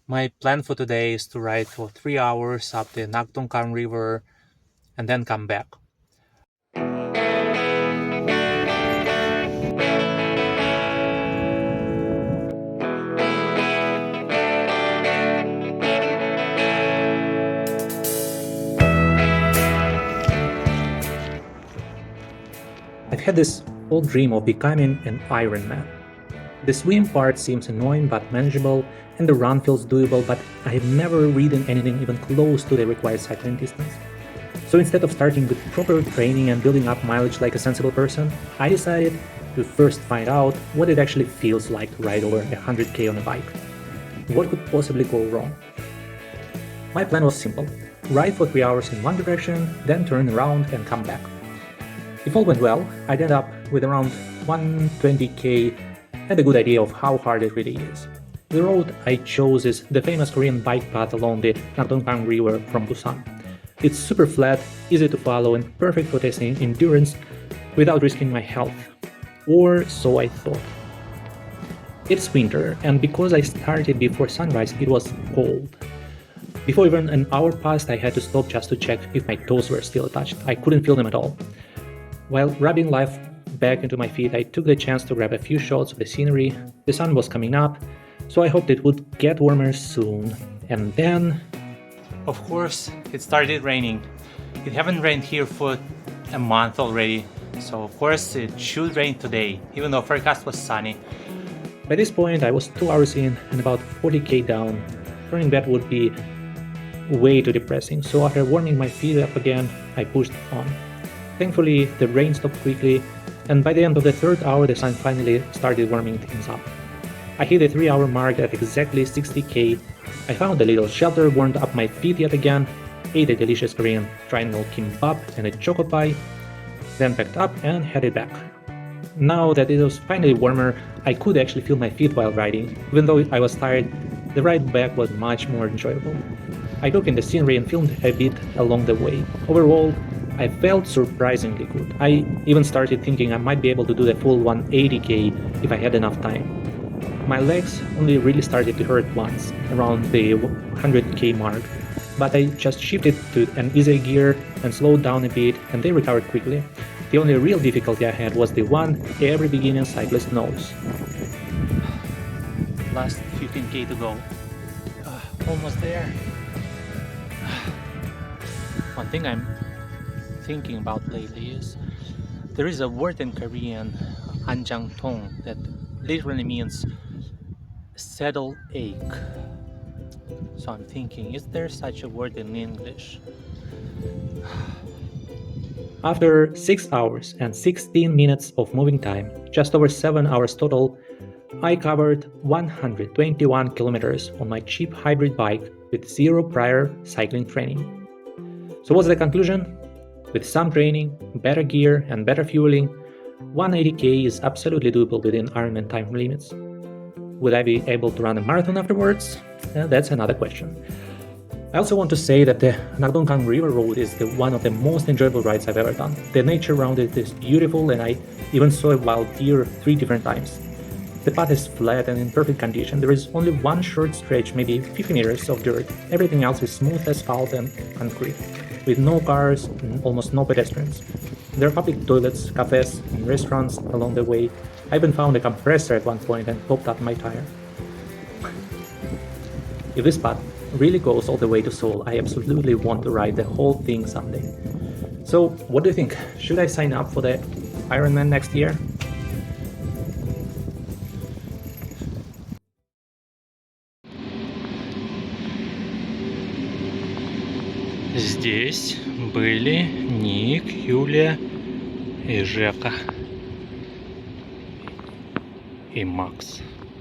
My plan for today is to ride for 3 hours up the Nakdong River and then come back. I've had this old dream of becoming an Ironman. The swim part seems annoying but manageable, and the run feels doable, but I have never ridden anything even close to the required cycling distance. So instead of starting with proper training and building up mileage like a sensible person, I decided to first find out what it actually feels like to ride over 100k on a bike. What could possibly go wrong? My plan was simple: ride for 3 hours in one direction, then turn around and come back. If all went well, I'd end up with around 120k and a good idea of how hard it really is. The road I chose is the famous Korean bike path along the Nakdong River from Busan. It's super flat, easy to follow, and perfect for testing endurance without risking my health. Or so I thought. It's winter, and because I started before sunrise, it was cold. Before even an hour passed, I had to stop just to check if my toes were still attached. I couldn't feel them at all. While rubbing life back into my feet, I took the chance to grab a few shots of the scenery. The sun was coming up, so I hoped it would get warmer soon. And then... Of course, it started raining. It haven't rained here for a month already, so of course it should rain today, even though forecast was sunny. By this point, I was 2 hours in and about 40k down. Turning back would be way too depressing, so after warming my feet up again, I pushed on. Thankfully, the rain stopped quickly, and by the end of the third hour, the sun finally started warming things up. I hit the 3 hour mark at exactly 60k. I found a little shelter, warmed up my feet yet again, ate a delicious Korean triangle kimbap and a choco pie, then packed up and headed back. Now that it was finally warmer, I could actually feel my feet while riding. Even though I was tired, the ride back was much more enjoyable. I took in the scenery and filmed a bit along the way. Overall, I felt surprisingly good. I even started thinking I might be able to do the full 180k if I had enough time. My legs only really started to hurt once, around the 100k mark, but I just shifted to an easy gear and slowed down a bit, and they recovered quickly. The only real difficulty I had was the one every beginning cyclist knows. Last 15k to go. Almost there. One thing I'm thinking about lately is there is a word in Korean, tong, that literally means saddle ache. So I'm thinking, is there such a word in English? After 6 hours and 16 minutes of moving time, just over 7 hours total, I covered 121 kilometers on my cheap hybrid bike with zero prior cycling training. So what's the conclusion? With some training, better gear, and better fueling, 180k is absolutely doable within Ironman time limits. Would I be able to run a marathon afterwards? That's another question. I also want to say that the Nakdong River Road is one of the most enjoyable rides I've ever done. The nature around it is beautiful, and I even saw a wild deer 3 different times. The path is flat and in perfect condition. There is only one short stretch, maybe 50 meters of dirt. Everything else is smooth asphalt and concrete, with no cars and almost no pedestrians. There are public toilets, cafes, and restaurants along the way. I even found a compressor at one point and topped up my tire. If this path really goes all the way to Seoul, I absolutely want to ride the whole thing someday. So, what do you think? Should I sign up for the Ironman next year? Здесь были Ник, Юлия и Жека и Макс.